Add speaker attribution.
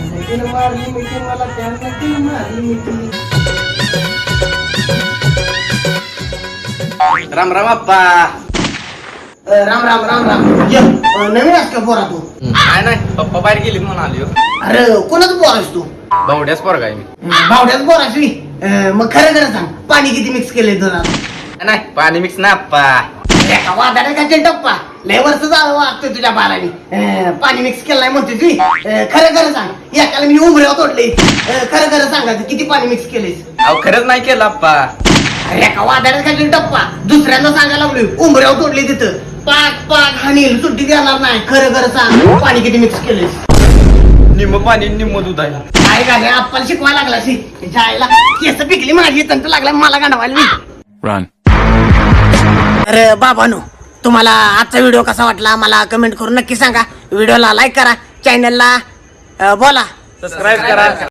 Speaker 1: मारली मिठी मला त्यानं मारली मिठी.
Speaker 2: राम राम आप्पा.
Speaker 1: राम राम राम राम. ये नवीन आहेस का पोरा तू?
Speaker 2: नाही पप्पा बाहेर गेली म्हणून आली.
Speaker 1: अरे कोणाचं पोर आहेस तू?
Speaker 2: भावड्याच पोरगा आहे मी.
Speaker 1: भावड्याच पोर आहेस मी. मग खरं खरं सांग पाणी किती मिक्स केलंय तुला?
Speaker 2: नाही पाणी मिक्स ना आप्पा.
Speaker 1: वादाडे का टप्पा लय वर्ष झालं वागतोय तुझ्या बाराने. पाणी मिक्स केलं नाही म्हणते तुम्ही. खरं खरं सांग एकाला मी उमऱ्यावर तोडले. खरं खरं सांगायचं किती पाणी मिक्स केलंयस?
Speaker 2: अहो खरंच नाही केलं आप्पा.
Speaker 1: अरे का वादाडे का टप्पा दुसऱ्यांदा सांगायला लागलोय उमऱ्यावर तोडले तिथं. पाक पाक हानील सुट्टी देणार नाही. खरं खरं सांग पाणी किती मिक्स केलंयस?
Speaker 2: निम्म पाणी निम्म दूध आहे.
Speaker 1: काय काय आपल्याला शिकवायला लागला जायला केस पिकली माझी तंत्र लागला मला गांडवायला मी.
Speaker 3: Run.
Speaker 1: अरे बाबानो तुम्हाला आजचा व्हिडिओ कसा वाटला मला कमेंट करून नक्की सांगा. व्हिडिओला लाईक करा, चॅनलला बोला
Speaker 2: सबस्क्राईब करा.